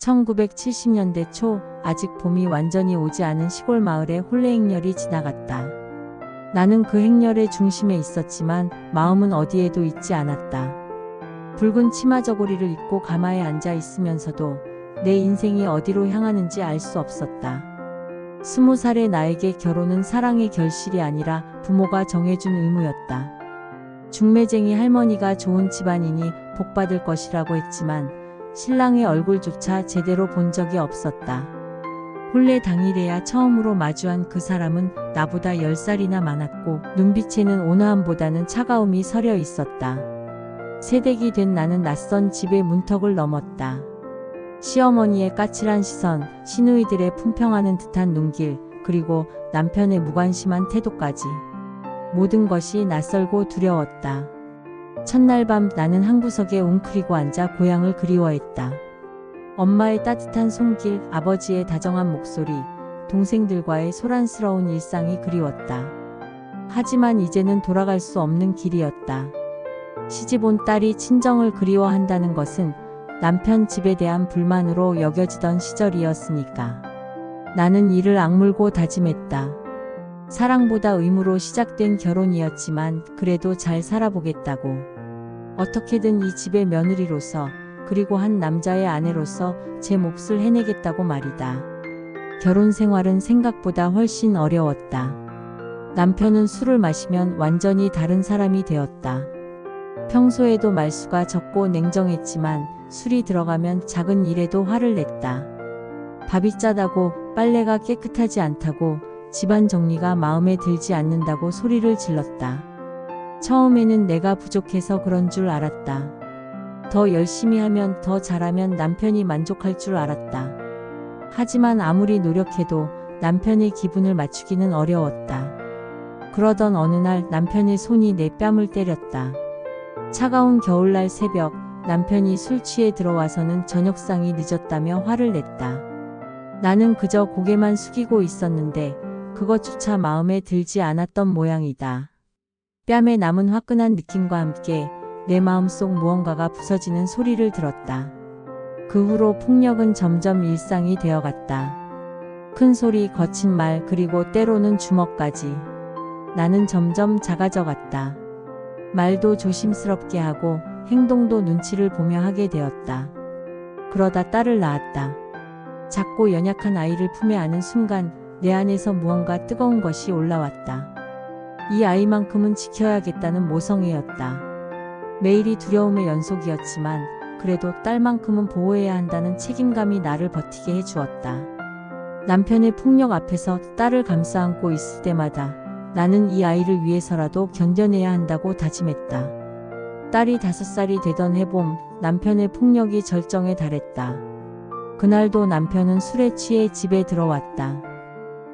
1970년대 초 아직 봄이 완전히 오지 않은 시골 마을에 혼례 행렬이 지나갔다. 나는 그 행렬의 중심에 있었지만 마음은 어디에도 있지 않았다. 붉은 치마 저고리를 입고 가마에 앉아 있으면서도 내 인생이 어디로 향하는지 알 수 없었다. 20살의 나에게 결혼은 사랑의 결실이 아니라 부모가 정해준 의무였다. 중매쟁이 할머니가 좋은 집안이니 복받을 것이라고 했지만 신랑의 얼굴조차 제대로 본 적이 없었다. 혼례 당일에야 처음으로 마주한 그 사람은 나보다 10살이나 많았고 눈빛에는 온화함보다는 차가움이 서려 있었다. 새댁이 된 나는 낯선 집의 문턱을 넘었다. 시어머니의 까칠한 시선, 시누이들의 품평하는 듯한 눈길, 그리고 남편의 무관심한 태도까지. 모든 것이 낯설고 두려웠다. 첫날 밤 나는 한 구석에 웅크리고 앉아 고향을 그리워했다. 엄마의 따뜻한 손길, 아버지의 다정한 목소리, 동생들과의 소란스러운 일상이 그리웠다. 하지만 이제는 돌아갈 수 없는 길이었다. 시집 온 딸이 친정을 그리워한다는 것은 남편 집에 대한 불만으로 여겨지던 시절이었으니까. 나는 이를 악물고 다짐했다. 사랑보다 의무로 시작된 결혼이었지만 그래도 잘 살아보겠다고. 어떻게든 이 집의 며느리로서, 그리고 한 남자의 아내로서 제 몫을 해내겠다고 말이다. 결혼 생활은 생각보다 훨씬 어려웠다. 남편은 술을 마시면 완전히 다른 사람이 되었다. 평소에도 말수가 적고 냉정했지만 술이 들어가면 작은 일에도 화를 냈다. 밥이 짜다고, 빨래가 깨끗하지 않다고, 집안 정리가 마음에 들지 않는다고 소리를 질렀다. 처음에는 내가 부족해서 그런 줄 알았다. 더 열심히 하면, 더 잘하면 남편이 만족할 줄 알았다. 하지만 아무리 노력해도 남편의 기분을 맞추기는 어려웠다. 그러던 어느 날 남편의 손이 내 뺨을 때렸다. 차가운 겨울날 새벽, 남편이 술 취해 들어와서는 저녁상이 늦었다며 화를 냈다. 나는 그저 고개만 숙이고 있었는데 그것조차 마음에 들지 않았던 모양이다. 뺨에 남은 화끈한 느낌과 함께 내 마음속 무언가가 부서지는 소리를 들었다. 그 후로 폭력은 점점 일상이 되어갔다. 큰 소리, 거친 말, 그리고 때로는 주먹까지. 나는 점점 작아져갔다. 말도 조심스럽게 하고 행동도 눈치를 보며 하게 되었다. 그러다 딸을 낳았다. 작고 연약한 아이를 품에 안은 순간 내 안에서 무언가 뜨거운 것이 올라왔다. 이 아이만큼은 지켜야겠다는 모성애였다. 매일이 두려움의 연속이었지만 그래도 딸만큼은 보호해야 한다는 책임감이 나를 버티게 해주었다. 남편의 폭력 앞에서 딸을 감싸안고 있을 때마다 나는 이 아이를 위해서라도 견뎌내야 한다고 다짐했다. 딸이 5살이 되던 해봄, 남편의 폭력이 절정에 달했다. 그날도 남편은 술에 취해 집에 들어왔다.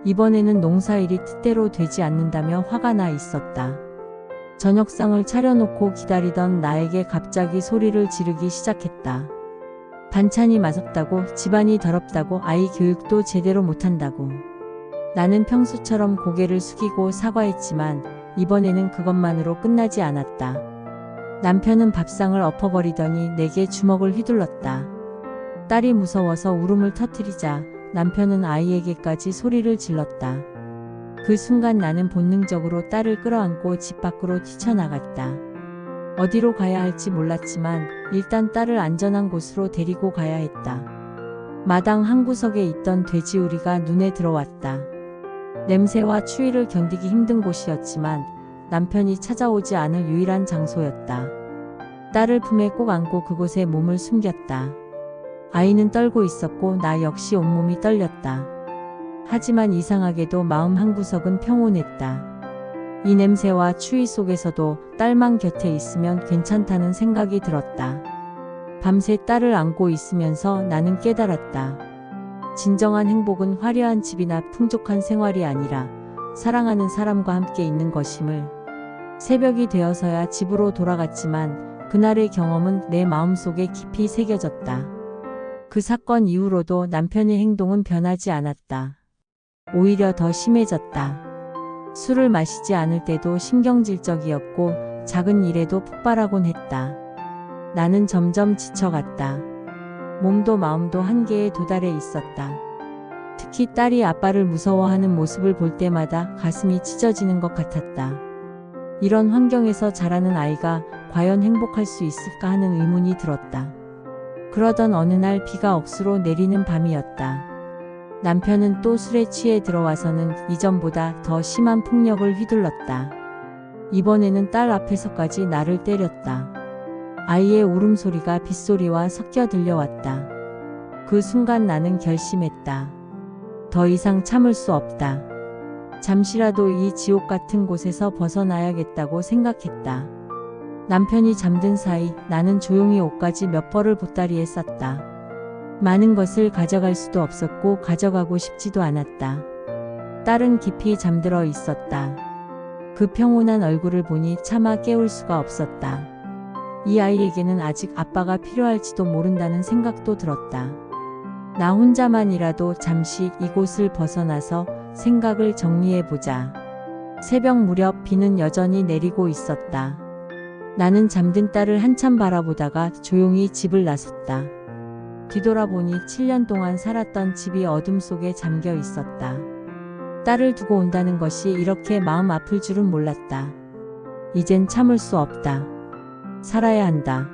이번에는 농사일이 뜻대로 되지 않는다며 화가 나 있었다. 저녁상을 차려놓고 기다리던 나에게 갑자기 소리를 지르기 시작했다. 반찬이 맛없다고, 집안이 더럽다고, 아이 교육도 제대로 못한다고. 나는 평소처럼 고개를 숙이고 사과했지만 이번에는 그것만으로 끝나지 않았다. 남편은 밥상을 엎어버리더니 내게 주먹을 휘둘렀다. 딸이 무서워서 울음을 터뜨리자 남편은 아이에게까지 소리를 질렀다. 그 순간 나는 본능적으로 딸을 끌어안고 집 밖으로 뛰쳐나갔다. 어디로 가야 할지 몰랐지만 일단 딸을 안전한 곳으로 데리고 가야 했다. 마당 한구석에 있던 돼지우리가 눈에 들어왔다. 냄새와 추위를 견디기 힘든 곳이었지만 남편이 찾아오지 않을 유일한 장소였다. 딸을 품에 꼭 안고 그곳에 몸을 숨겼다. 아이는 떨고 있었고 나 역시 온몸이 떨렸다. 하지만 이상하게도 마음 한구석은 평온했다. 이 냄새와 추위 속에서도 딸만 곁에 있으면 괜찮다는 생각이 들었다. 밤새 딸을 안고 있으면서 나는 깨달았다. 진정한 행복은 화려한 집이나 풍족한 생활이 아니라 사랑하는 사람과 함께 있는 것임을. 새벽이 되어서야 집으로 돌아갔지만 그날의 경험은 내 마음속에 깊이 새겨졌다. 그 사건 이후로도 남편의 행동은 변하지 않았다. 오히려 더 심해졌다. 술을 마시지 않을 때도 신경질적이었고 작은 일에도 폭발하곤 했다. 나는 점점 지쳐갔다. 몸도 마음도 한계에 도달해 있었다. 특히 딸이 아빠를 무서워하는 모습을 볼 때마다 가슴이 찢어지는 것 같았다. 이런 환경에서 자라는 아이가 과연 행복할 수 있을까 하는 의문이 들었다. 그러던 어느 날 비가 억수로 내리는 밤이었다. 남편은 또 술에 취해 들어와서는 이전보다 더 심한 폭력을 휘둘렀다. 이번에는 딸 앞에서까지 나를 때렸다. 아이의 울음소리가 빗소리와 섞여 들려왔다. 그 순간 나는 결심했다. 더 이상 참을 수 없다. 잠시라도 이 지옥 같은 곳에서 벗어나야겠다고 생각했다. 남편이 잠든 사이 나는 조용히 옷까지 몇 벌을 보따리에 쌌다. 많은 것을 가져갈 수도 없었고 가져가고 싶지도 않았다. 딸은 깊이 잠들어 있었다. 그 평온한 얼굴을 보니 차마 깨울 수가 없었다. 이 아이에게는 아직 아빠가 필요할지도 모른다는 생각도 들었다. 나 혼자만이라도 잠시 이곳을 벗어나서 생각을 정리해보자. 새벽 무렵 비는 여전히 내리고 있었다. 나는 잠든 딸을 한참 바라보다가 조용히 집을 나섰다. 뒤돌아보니 7년 동안 살았던 집이 어둠 속에 잠겨 있었다. 딸을 두고 온다는 것이 이렇게 마음 아플 줄은 몰랐다. 이젠 참을 수 없다. 살아야 한다.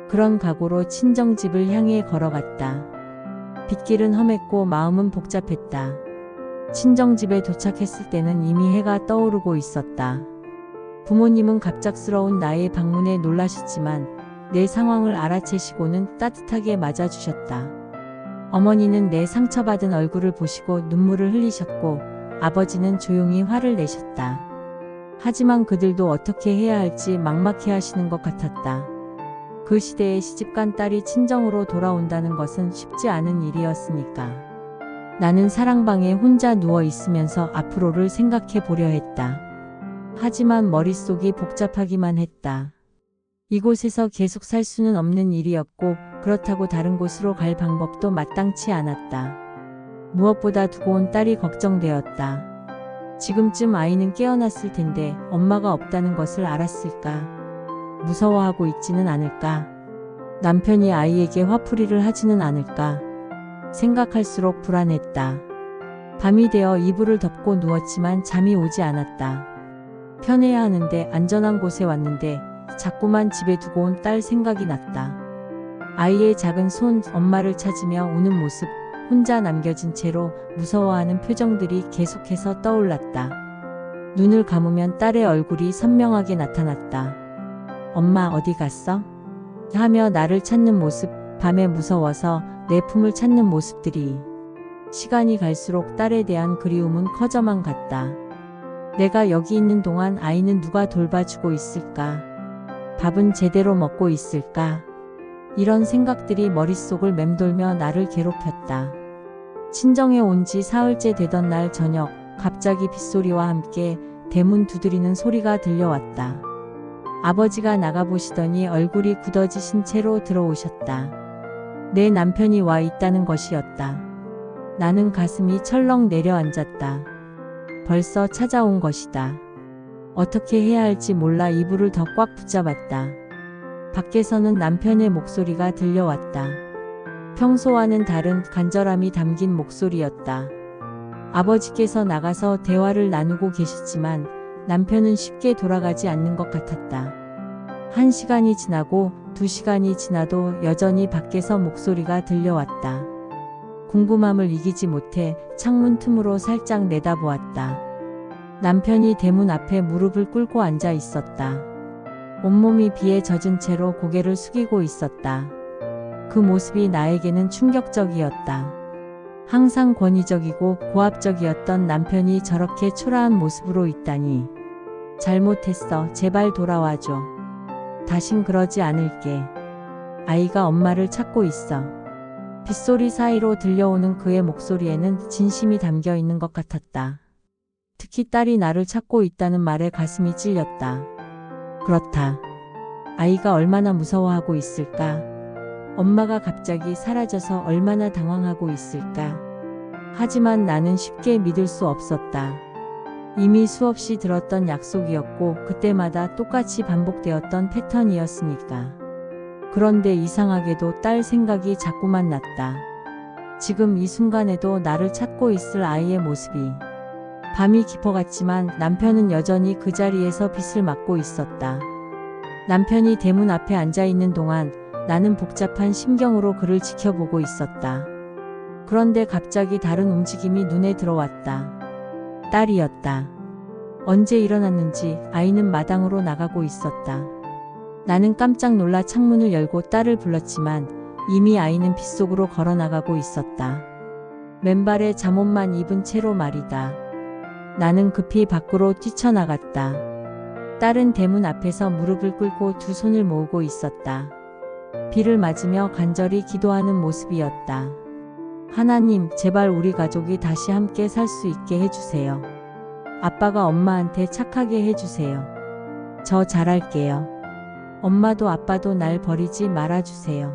그런 각오로 친정집을 향해 걸어갔다. 빗길은 험했고 마음은 복잡했다. 친정집에 도착했을 때는 이미 해가 떠오르고 있었다. 부모님은 갑작스러운 나의 방문에 놀라셨지만 내 상황을 알아채시고는 따뜻하게 맞아주셨다. 어머니는 내 상처받은 얼굴을 보시고 눈물을 흘리셨고 아버지는 조용히 화를 내셨다. 하지만 그들도 어떻게 해야 할지 막막해 하시는 것 같았다. 그 시대에 시집간 딸이 친정으로 돌아온다는 것은 쉽지 않은 일이었으니까. 나는 사랑방에 혼자 누워 있으면서 앞으로를 생각해 보려 했다. 하지만 머릿속이 복잡하기만 했다. 이곳에서 계속 살 수는 없는 일이었고 그렇다고 다른 곳으로 갈 방법도 마땅치 않았다. 무엇보다 두고 온 딸이 걱정되었다. 지금쯤 아이는 깨어났을 텐데 엄마가 없다는 것을 알았을까? 무서워하고 있지는 않을까? 남편이 아이에게 화풀이를 하지는 않을까? 생각할수록 불안했다. 밤이 되어 이불을 덮고 누웠지만 잠이 오지 않았다. 편해야 하는데 안전한 곳에 왔는데 자꾸만 집에 두고 온 딸 생각이 났다. 아이의 작은 손, 엄마를 찾으며 우는 모습, 혼자 남겨진 채로 무서워하는 표정들이 계속해서 떠올랐다. 눈을 감으면 딸의 얼굴이 선명하게 나타났다. 엄마 어디 갔어? 하며 나를 찾는 모습, 밤에 무서워서 내 품을 찾는 모습들이. 시간이 갈수록 딸에 대한 그리움은 커져만 갔다. 내가 여기 있는 동안 아이는 누가 돌봐주고 있을까? 밥은 제대로 먹고 있을까? 이런 생각들이 머릿속을 맴돌며 나를 괴롭혔다. 친정에 온 지 사흘째 되던 날 저녁, 갑자기 빗소리와 함께 대문 두드리는 소리가 들려왔다. 아버지가 나가보시더니 얼굴이 굳어지신 채로 들어오셨다. 내 남편이 와 있다는 것이었다. 나는 가슴이 철렁 내려앉았다. 벌써 찾아온 것이다. 어떻게 해야 할지 몰라 이불을 더 꽉 붙잡았다. 밖에서는 남편의 목소리가 들려왔다. 평소와는 다른 간절함이 담긴 목소리였다. 아버지께서 나가서 대화를 나누고 계셨지만 남편은 쉽게 돌아가지 않는 것 같았다. 1시간이 지나고 2시간이 지나도 여전히 밖에서 목소리가 들려왔다. 궁금함을 이기지 못해 창문 틈으로 살짝 내다보았다. 남편이 대문 앞에 무릎을 꿇고 앉아 있었다. 온몸이 비에 젖은 채로 고개를 숙이고 있었다. 그 모습이 나에게는 충격적이었다. 항상 권위적이고 고압적이었던 남편이 저렇게 초라한 모습으로 있다니. 잘못했어. 제발 돌아와줘. 다신 그러지 않을게. 아이가 엄마를 찾고 있어. 빗소리 사이로 들려오는 그의 목소리에는 진심이 담겨 있는 것 같았다. 특히 딸이 나를 찾고 있다는 말에 가슴이 찔렸다. 그렇다. 아이가 얼마나 무서워하고 있을까? 엄마가 갑자기 사라져서 얼마나 당황하고 있을까? 하지만 나는 쉽게 믿을 수 없었다. 이미 수없이 들었던 약속이었고 그때마다 똑같이 반복되었던 패턴이었으니까. 그런데 이상하게도 딸 생각이 자꾸만 났다. 지금 이 순간에도 나를 찾고 있을 아이의 모습이. 밤이 깊어갔지만 남편은 여전히 그 자리에서 빛을 맞고 있었다. 남편이 대문 앞에 앉아 있는 동안 나는 복잡한 심경으로 그를 지켜보고 있었다. 그런데 갑자기 다른 움직임이 눈에 들어왔다. 딸이었다. 언제 일어났는지 아이는 마당으로 나가고 있었다. 나는 깜짝 놀라 창문을 열고 딸을 불렀지만 이미 아이는 빗속으로 걸어나가고 있었다. 맨발에 잠옷만 입은 채로 말이다. 나는 급히 밖으로 뛰쳐나갔다. 딸은 대문 앞에서 무릎을 꿇고 두 손을 모으고 있었다. 비를 맞으며 간절히 기도하는 모습이었다. 하나님, 제발 우리 가족이 다시 함께 살 수 있게 해주세요. 아빠가 엄마한테 착하게 해주세요. 저 잘할게요. 엄마도 아빠도 날 버리지 말아주세요.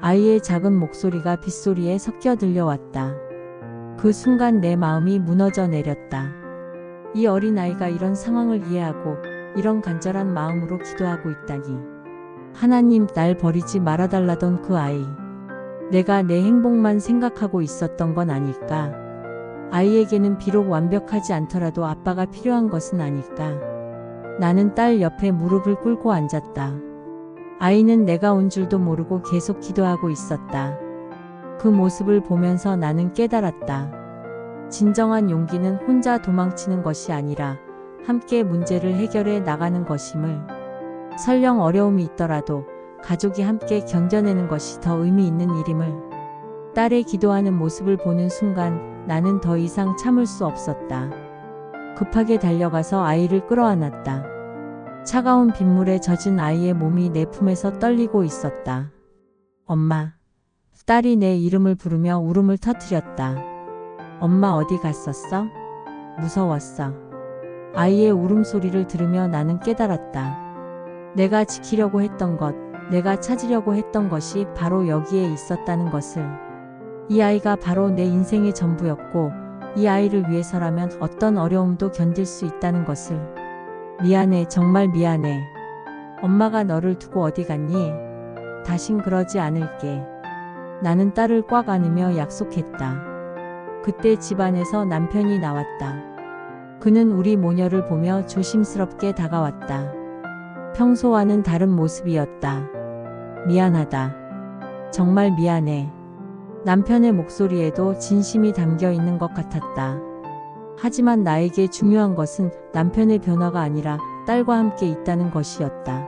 아이의 작은 목소리가 빗소리에 섞여 들려왔다. 그 순간 내 마음이 무너져 내렸다. 이 어린아이가 이런 상황을 이해하고 이런 간절한 마음으로 기도하고 있다니. 하나님, 날 버리지 말아달라던 그 아이. 내가 내 행복만 생각하고 있었던 건 아닐까? 아이에게는 비록 완벽하지 않더라도 아빠가 필요한 것은 아닐까? 나는 딸 옆에 무릎을 꿇고 앉았다. 아이는 내가 온 줄도 모르고 계속 기도하고 있었다. 그 모습을 보면서 나는 깨달았다. 진정한 용기는 혼자 도망치는 것이 아니라 함께 문제를 해결해 나가는 것임을. 설령 어려움이 있더라도 가족이 함께 견뎌내는 것이 더 의미 있는 일임을. 딸의 기도하는 모습을 보는 순간 나는 더 이상 참을 수 없었다. 급하게 달려가서 아이를 끌어안았다. 차가운 빗물에 젖은 아이의 몸이 내 품에서 떨리고 있었다. 엄마. 딸이 내 이름을 부르며 울음을 터뜨렸다. 엄마 어디 갔었어? 무서웠어. 아이의 울음소리를 들으며 나는 깨달았다. 내가 지키려고 했던 것, 내가 찾으려고 했던 것이 바로 여기에 있었다는 것을. 이 아이가 바로 내 인생의 전부였고 이 아이를 위해서라면 어떤 어려움도 견딜 수 있다는 것을. 미안해, 정말 미안해. 엄마가 너를 두고 어디 갔니? 다신 그러지 않을게. 나는 딸을 꽉 안으며 약속했다. 그때 집안에서 남편이 나왔다. 그는 우리 모녀를 보며 조심스럽게 다가왔다. 평소와는 다른 모습이었다. 미안하다. 정말 미안해. 남편의 목소리에도 진심이 담겨 있는 것 같았다. 하지만 나에게 중요한 것은 남편의 변화가 아니라 딸과 함께 있다는 것이었다.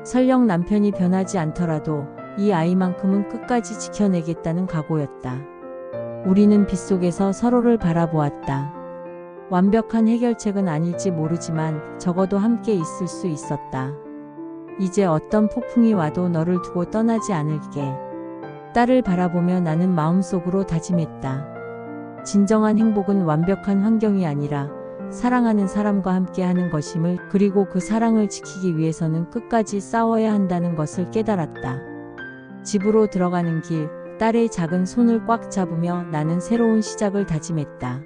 설령 남편이 변하지 않더라도 이 아이만큼은 끝까지 지켜내겠다는 각오였다. 우리는 빗속에서 서로를 바라보았다. 완벽한 해결책은 아닐지 모르지만 적어도 함께 있을 수 있었다. 이제 어떤 폭풍이 와도 너를 두고 떠나지 않을게. 딸을 바라보며 나는 마음속으로 다짐했다. 진정한 행복은 완벽한 환경이 아니라 사랑하는 사람과 함께 하는 것임을, 그리고 그 사랑을 지키기 위해서는 끝까지 싸워야 한다는 것을 깨달았다. 집으로 들어가는 길, 딸의 작은 손을 꽉 잡으며 나는 새로운 시작을 다짐했다.